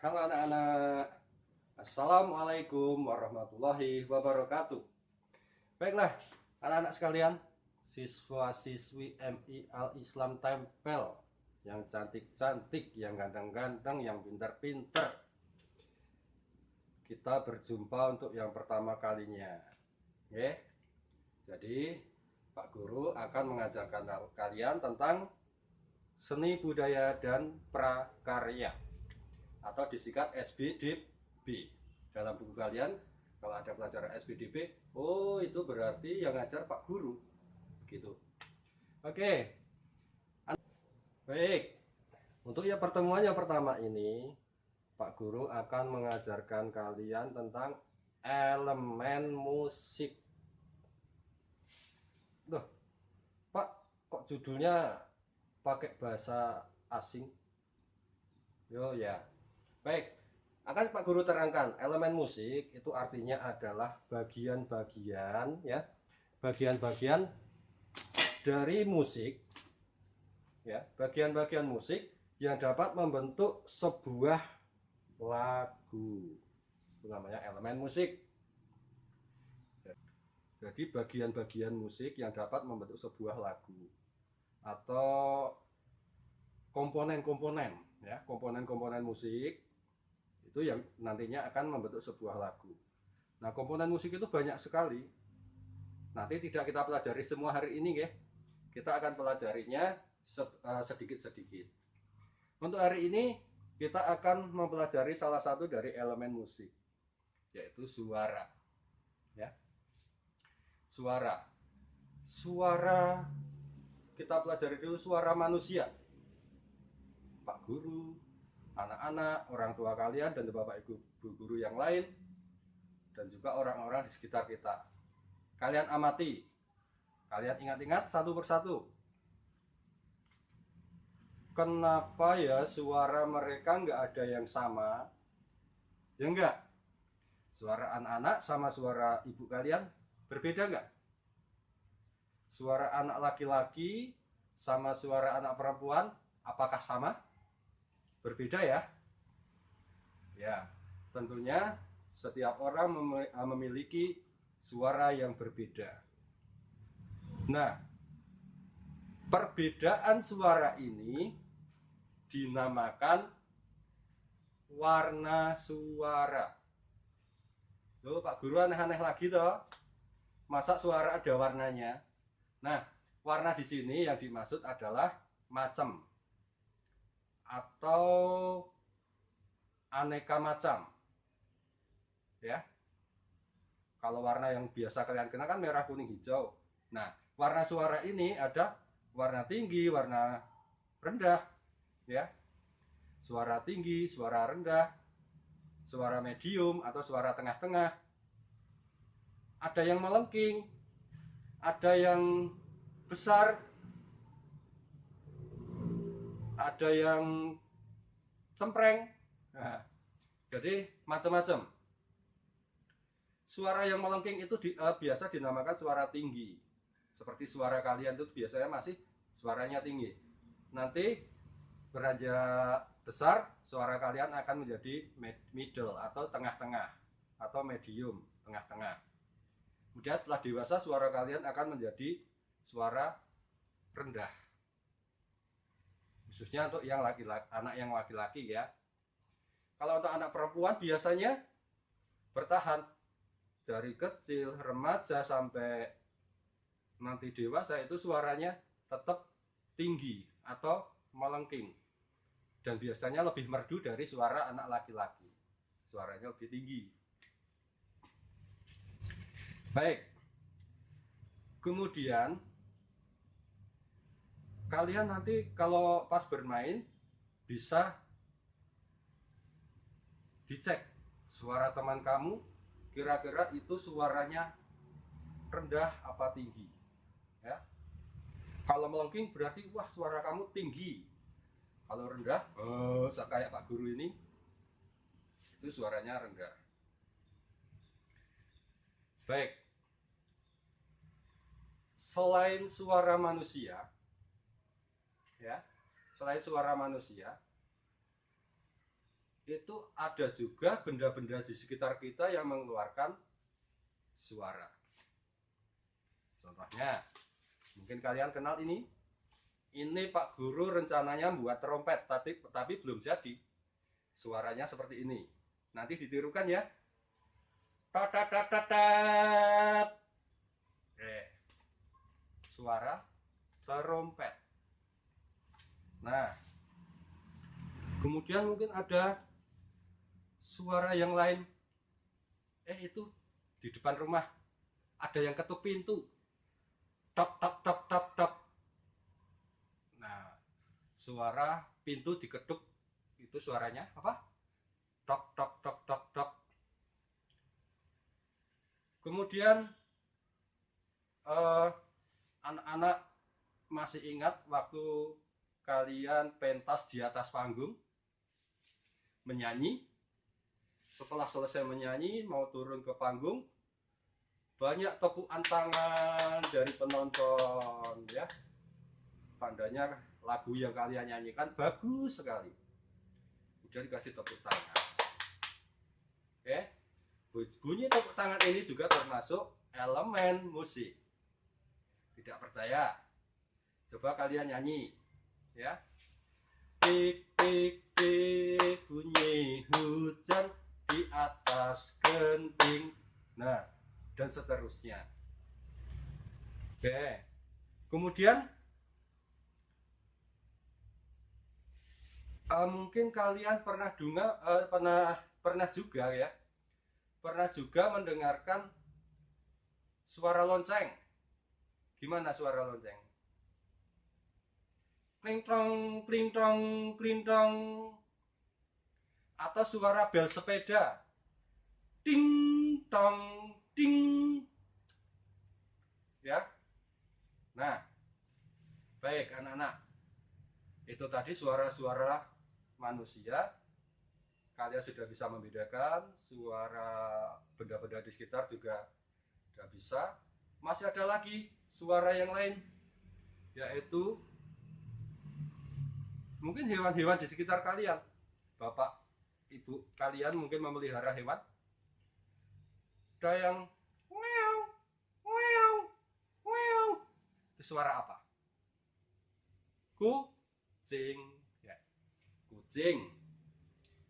Halo anak-anak, Assalamualaikum warahmatullahi wabarakatuh. Baiklah, anak-anak sekalian, siswa-siswi MI Al Islam Tempel yang cantik-cantik, yang ganteng-ganteng, yang pintar-pintar. Kita berjumpa untuk yang pertama kalinya. Oke? Jadi, Pak Guru akan mengajarkan kalian tentang seni budaya dan prakarya atau disingkat SBDB. Dalam buku kalian kalau ada pelajaran SBDB, oh itu berarti yang ngajar Pak Guru, begitu. Oke, baik. Untuk yang pertemuan yang pertama ini, Pak Guru akan mengajarkan kalian tentang elemen musik. Loh, Pak, kok judulnya pakai bahasa asing? Yo ya, baik. Akan Pak Guru terangkan, elemen musik itu artinya adalah bagian-bagian ya, bagian-bagian dari musik ya, bagian-bagian musik yang dapat membentuk sebuah lagu. Itu namanya elemen musik. Jadi bagian-bagian musik yang dapat membentuk sebuah lagu atau komponen-komponen ya, komponen-komponen musik itu yang nantinya akan membentuk sebuah lagu. Nah, komponen musik itu banyak sekali. Nanti tidak kita pelajari semua hari ini ya. Kita akan pelajarinya sedikit-sedikit. Untuk hari ini kita akan mempelajari salah satu dari elemen musik, yaitu suara. Ya, suara. Suara kita pelajari dulu suara manusia. Pak Guru, anak-anak, orang tua kalian dan Bapak Ibu guru yang lain dan juga orang-orang di sekitar kita. Kalian amati. Kalian ingat-ingat satu persatu. Kenapa ya suara mereka nggak ada yang sama? Ya enggak? Suara anak-anak sama suara ibu kalian berbeda nggak? Suara anak laki-laki sama suara anak perempuan apakah sama? Berbeda ya? Ya, tentunya setiap orang memiliki suara yang berbeda. Nah, perbedaan suara ini dinamakan warna suara. Loh, Pak Guru aneh-aneh lagi toh. Masa suara ada warnanya? Nah, warna di sini yang dimaksud adalah macam atau aneka macam. Ya. Kalau warna yang biasa kalian kenal kan merah, kuning, hijau. Nah, warna suara ini ada warna tinggi, warna rendah, ya. Suara tinggi, suara rendah, suara medium atau suara tengah-tengah. Ada yang melengking, ada yang besar, ada yang cempreng. Nah, jadi macam-macam. Suara yang melengking itu biasa dinamakan suara tinggi. Seperti suara kalian itu biasanya masih suaranya tinggi. Nanti beranjak besar, suara kalian akan menjadi middle atau tengah-tengah atau medium, tengah-tengah. Kemudian setelah dewasa suara kalian akan menjadi suara rendah. Khususnya untuk yang laki-laki, anak yang laki-laki ya. Kalau untuk anak perempuan biasanya bertahan dari kecil, remaja sampai nanti dewasa itu suaranya tetap tinggi atau melengking. Dan biasanya lebih merdu dari suara anak laki-laki. Suaranya lebih tinggi. Baik. Kemudian kalian nanti kalau pas bermain bisa dicek suara teman kamu kira-kira itu suaranya rendah apa tinggi ya. Kalau melengking berarti wah suara kamu tinggi. Kalau rendah, kayak Pak Guru ini itu suaranya rendah. Baik. Selain suara manusia ya, selain suara manusia itu ada juga benda-benda di sekitar kita yang mengeluarkan suara. Contohnya, mungkin kalian kenal ini. Ini Pak Guru rencananya membuat trompet, tapi belum jadi. Suaranya seperti ini. Nanti ditirukan ya. Tatatatatatat. Suara trompet. Nah, kemudian mungkin ada suara yang lain. Itu di depan rumah ada yang ketuk pintu. Tok tok tok tok tok. Nah, suara pintu diketuk itu suaranya apa? Tok tok tok tok tok. Kemudian anak-anak masih ingat waktu kalian pentas di atas panggung menyanyi. Setelah selesai menyanyi mau turun ke panggung, banyak tepukan tangan dari penonton ya. Tandanya lagu yang kalian nyanyikan bagus sekali. Kemudian dikasih tepuk tangan. Bunyi tepuk tangan ini juga termasuk elemen musik. Tidak percaya? Coba kalian nyanyi ya. Tik tik tik bunyi hujan di atas genting. Nah, dan seterusnya. Kemudian mungkin kalian pernah juga ya, pernah juga mendengarkan suara lonceng. Gimana suara lonceng? Klingtong, klingtong, klingtong. Atau suara bel sepeda. Ting tong, ting. Ya. Nah, baik anak-anak. Itu tadi suara-suara manusia. Kalian sudah bisa membedakan suara benda-benda di sekitar juga sudah bisa. Masih ada lagi suara yang lain, yaitu mungkin hewan-hewan di sekitar kalian. Bapak, ibu kalian mungkin memelihara hewan. Ada yang meow, meow, meow. Itu suara apa? Kucing. Ya. Kucing.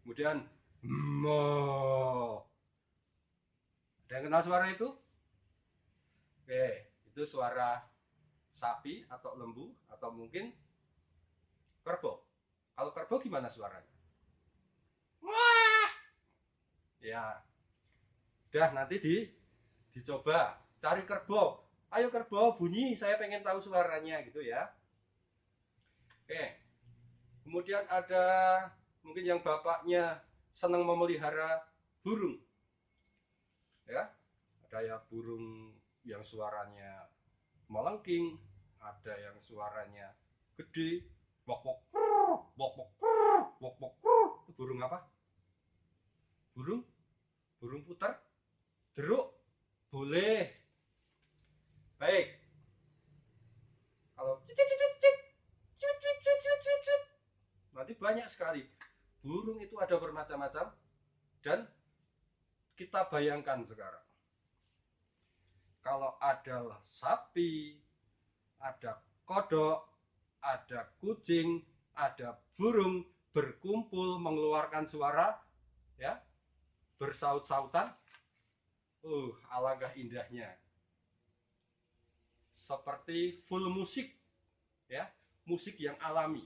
Kemudian mo. Ada yang kenal suara itu? Itu suara sapi atau lembu atau mungkin kerbau. Kalau kerbau gimana suaranya? Wah. Ya. Udah nanti dicoba cari kerbau. Ayo kerbau bunyi, saya pengen tahu suaranya gitu ya. Kemudian ada mungkin yang bapaknya senang memelihara burung. Ya. Ada ya burung yang suaranya melengking, ada yang suaranya gede, bok bok bok bok bok bok. Itu burung apa? Burung puter, jeruk. Boleh. Baik. Kalau nanti banyak sekali. Burung itu ada bermacam-macam dan kita bayangkan sekarang. Kalau ada sapi, ada kodok, ada kucing, ada burung berkumpul mengeluarkan suara, ya, bersaut-sautan, alangkah indahnya. Seperti full musik, ya, musik yang alami.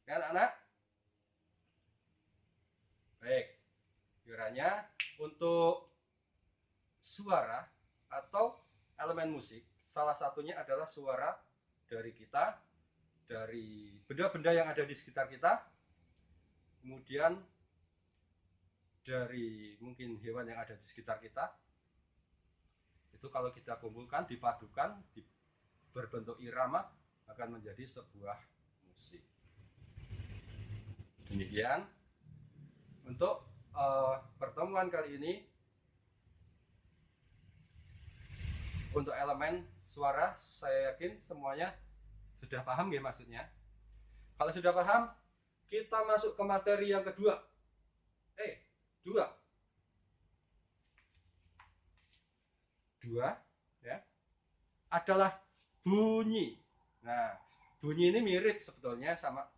Ya, anak-anak? Baik, kiranya untuk suara atau elemen musik, salah satunya adalah suara dari kita, dari benda-benda yang ada di sekitar kita, kemudian dari mungkin hewan yang ada di sekitar kita. Itu kalau kita kumpulkan, dipadukan, berbentuk irama, akan menjadi sebuah musik. Demikian untuk pertemuan kali ini. Untuk elemen suara, saya yakin semuanya sudah paham ya maksudnya. Kalau sudah paham, kita masuk ke materi yang kedua. Dua ya, adalah bunyi. Nah, bunyi ini mirip sebetulnya sama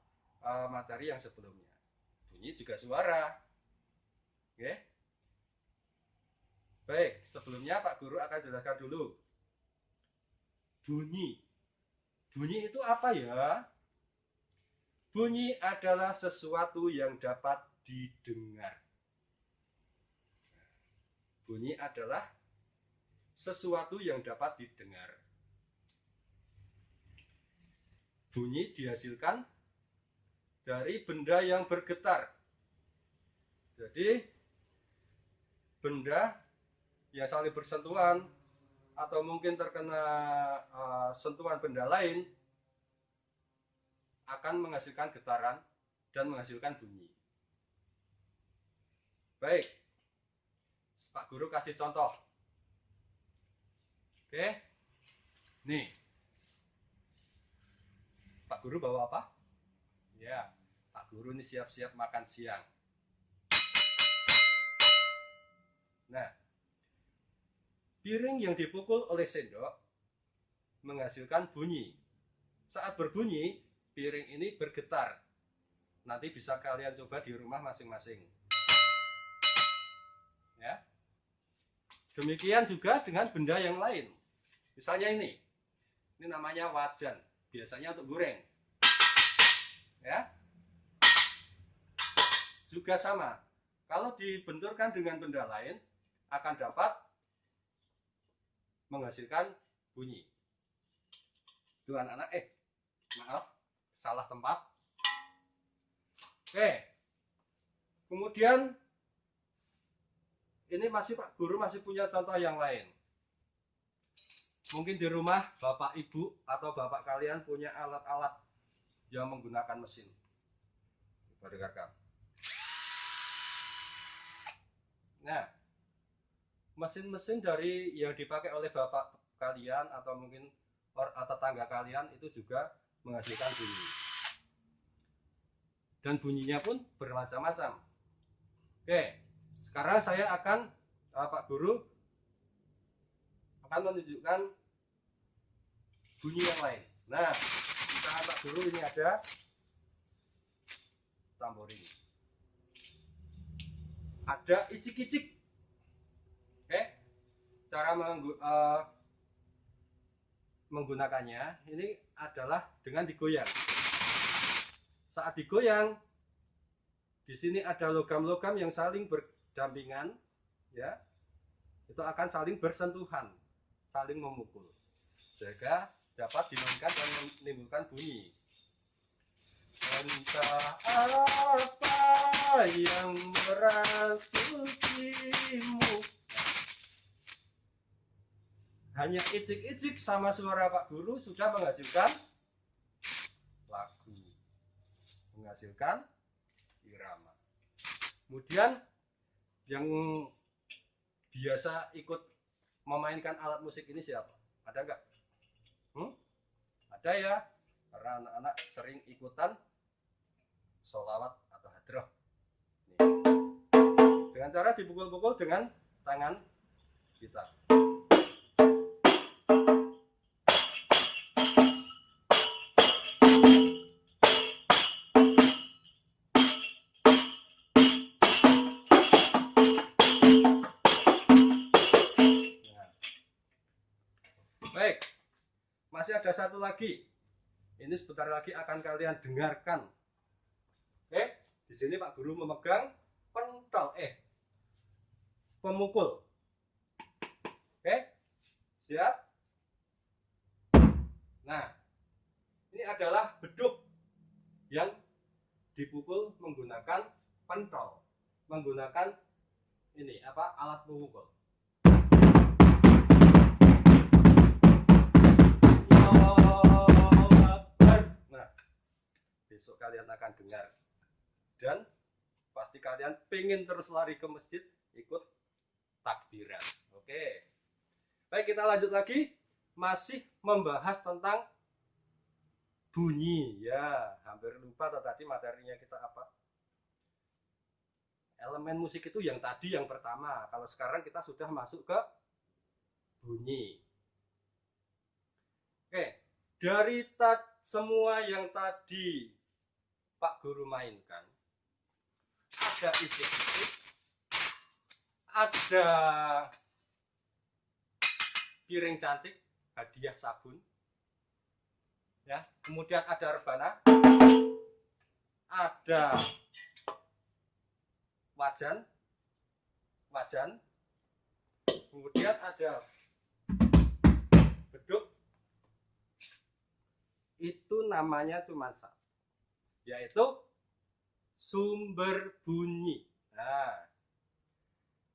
materi yang sebelumnya. Bunyi juga suara. Oke. Baik, sebelumnya Pak Guru akan jelaskan dulu. Bunyi. Bunyi itu apa ya? Bunyi adalah sesuatu yang dapat didengar. Bunyi adalah sesuatu yang dapat didengar. Bunyi dihasilkan dari benda yang bergetar. Jadi, benda yang saling bersentuhan atau mungkin terkena sentuhan benda lain akan menghasilkan getaran dan menghasilkan bunyi. Baik, Pak Guru kasih contoh. Oke, nih, Pak Guru bawa apa? Ya, Pak Guru ini siap-siap makan siang. Nah, piring yang dipukul oleh sendok menghasilkan bunyi. Saat berbunyi, piring ini bergetar. Nanti bisa kalian coba di rumah masing-masing. Ya. Demikian juga dengan benda yang lain. Misalnya ini namanya wajan, biasanya untuk goreng. Ya. Juga sama. Kalau dibenturkan dengan benda lain akan dapat menghasilkan bunyi. Itu anak-anak, maaf, salah tempat. Oke. Kemudian ini Pak Guru masih punya contoh yang lain. Mungkin di rumah Bapak Ibu atau Bapak kalian punya alat-alat yang menggunakan mesin. Coba dengarkan. Nah, mesin-mesin dari yang dipakai oleh Bapak kalian atau mungkin tetangga kalian itu juga menghasilkan bunyi. Dan bunyinya pun bermacam-macam. Oke, sekarang saya akan Pak Guru akan menunjukkan bunyi yang lain. Nah, di tangan Pak Guru ini ada tamborin. Ada icik-icik. Oke, cara menggunakannya ini adalah dengan digoyang. Saat digoyang, di sini ada logam-logam yang saling berdampingan, ya, itu akan saling bersentuhan, saling memukul, sehingga dapat dimainkan dan menimbulkan bunyi. Entah apa yang merasukimu. Hanya icik-icik sama suara Pak Guru sudah menghasilkan lagu, menghasilkan irama. Kemudian yang biasa ikut memainkan alat musik ini siapa? Ada nggak? Ada ya, karena anak-anak sering ikutan sholawat atau hadroh. Dengan cara dipukul-pukul dengan tangan kita. Baik, masih ada satu lagi. Ini sebentar lagi akan kalian dengarkan. Oke, di sini Pak Guru memegang pentol, pemukul. Oke, siap? Nah, ini adalah beduk yang dipukul menggunakan pentol, menggunakan ini alat pemukul. Nah, besok kalian akan dengar dan pasti kalian pengen terus lari ke masjid ikut takbiran. Oke, baik, kita lanjut lagi, masih membahas tentang bunyi. Ya, hampir lupa tadi materinya kita apa. Elemen musik itu yang tadi yang pertama. Kalau sekarang kita sudah masuk ke bunyi. Oke, dari semua yang tadi Pak Guru mainkan, ada isik-isik, ada piring cantik, hadiah sabun, ya. Kemudian ada rebana, ada wajan, kemudian ada beduk. Itu namanya cuma satu, yaitu sumber bunyi. Nah,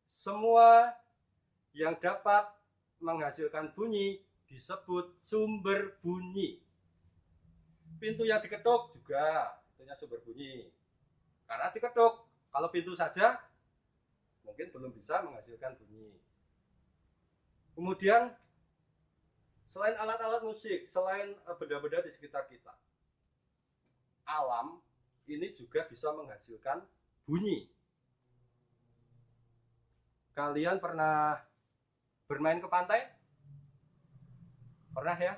semua yang dapat menghasilkan bunyi disebut sumber bunyi. Pintu yang diketuk juga itunya sumber bunyi, karena diketuk. Kalau pintu saja mungkin belum bisa menghasilkan bunyi. Kemudian selain alat-alat musik, selain benda-benda di sekitar kita, alam ini juga bisa menghasilkan bunyi. Kalian pernah bermain ke pantai? Pernah ya?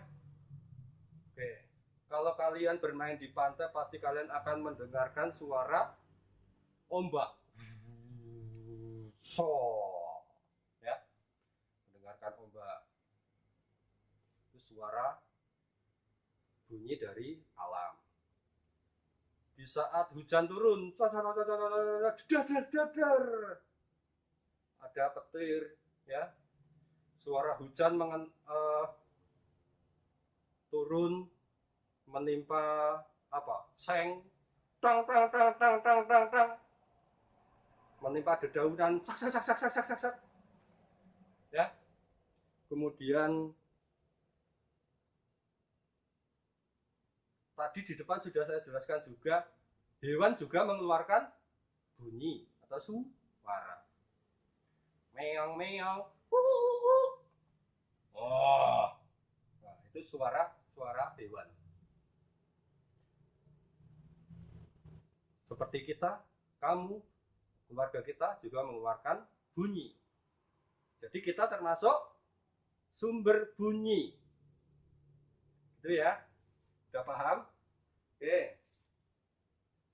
Oke. Kalau kalian bermain di pantai, pasti kalian akan mendengarkan suara ombak. So, ya, mendengarkan ombak. Itu suara bunyi dari alam. Di saat hujan turun, ada petir, ya, suara hujan turun menimpa apa? Seng, tang tang tang tang tang tang tang, menimpa dedaunan, sak sak sak sak sak sak sak, ya. Kemudian tadi di depan sudah saya jelaskan juga, hewan juga mengeluarkan bunyi atau suara. Meong meong. Oh, nah, itu suara hewan. Seperti kita, kamu, keluarga kita juga mengeluarkan bunyi. Jadi kita termasuk sumber bunyi. Itu ya. Sudah paham? Oke.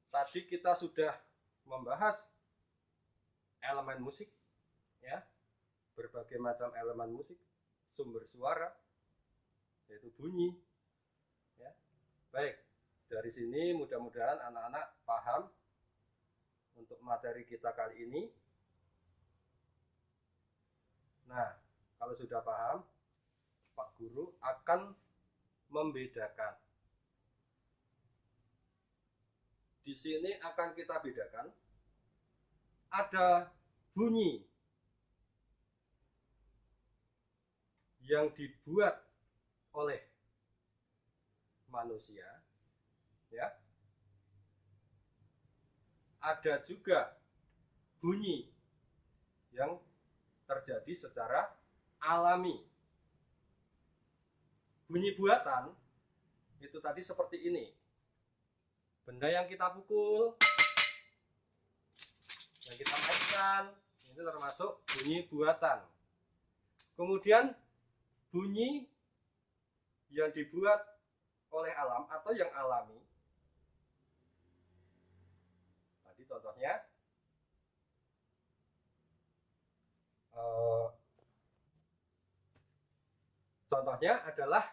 Tadi kita sudah membahas elemen musik, ya. Berbagai macam elemen musik, sumber suara, yaitu bunyi, ya. Baik. Dari sini mudah-mudahan anak-anak paham untuk materi kita kali ini. Nah, kalau sudah paham, Pak Guru akan membedakan. Di sini akan kita bedakan, ada bunyi yang dibuat oleh manusia, ya. Ada juga bunyi yang terjadi secara alami. Bunyi buatan itu tadi seperti ini. Benda yang kita pukul, yang kita mainkan, itu termasuk bunyi buatan. Kemudian bunyi yang dibuat oleh alam atau yang alami. Tadi contohnya adalah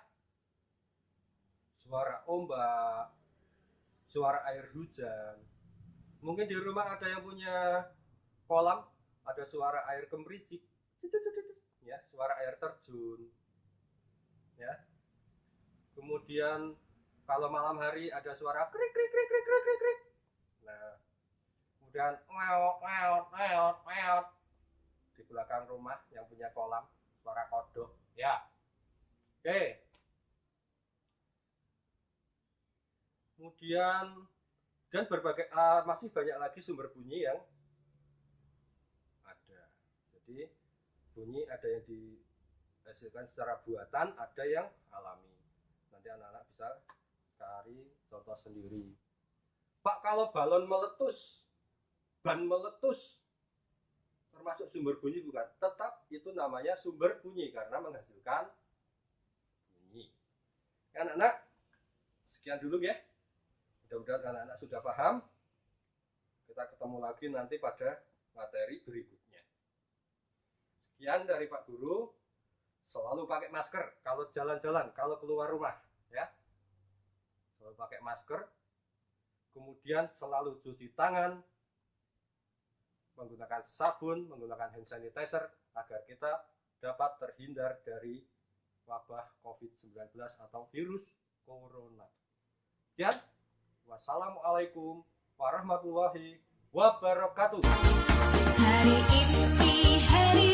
suara ombak, suara air hujan. Mungkin di rumah ada yang punya kolam, ada suara air kemericik, ya, suara air terjun, ya. Kemudian kalau malam hari ada suara krik krik krik krik krik krik. Nah, kemudian meot meot meot meot di belakang rumah yang punya kolam, suara kodok, ya. Oke. Kemudian dan berbagai masih banyak lagi sumber bunyi yang ada. Jadi bunyi ada yang dihasilkan secara buatan, ada yang alami. Nanti anak-anak bisa cari cari contoh sendiri. Pak, kalau balon meletus, ban meletus, termasuk sumber bunyi bukan? Tetap itu namanya sumber bunyi karena menghasilkan bunyi. Anak-anak, sekian dulu ya. Mudah-mudahan anak-anak sudah paham. Kita ketemu lagi nanti pada materi berikutnya. Sekian dari Pak Guru. Selalu pakai masker kalau jalan-jalan, kalau keluar rumah, ya. Selalu pakai masker. Kemudian selalu cuci tangan, menggunakan sabun, menggunakan hand sanitizer agar kita dapat terhindar dari wabah COVID-19 atau virus corona. Sekian, wassalamualaikum warahmatullahi wabarakatuh. Hari ini hari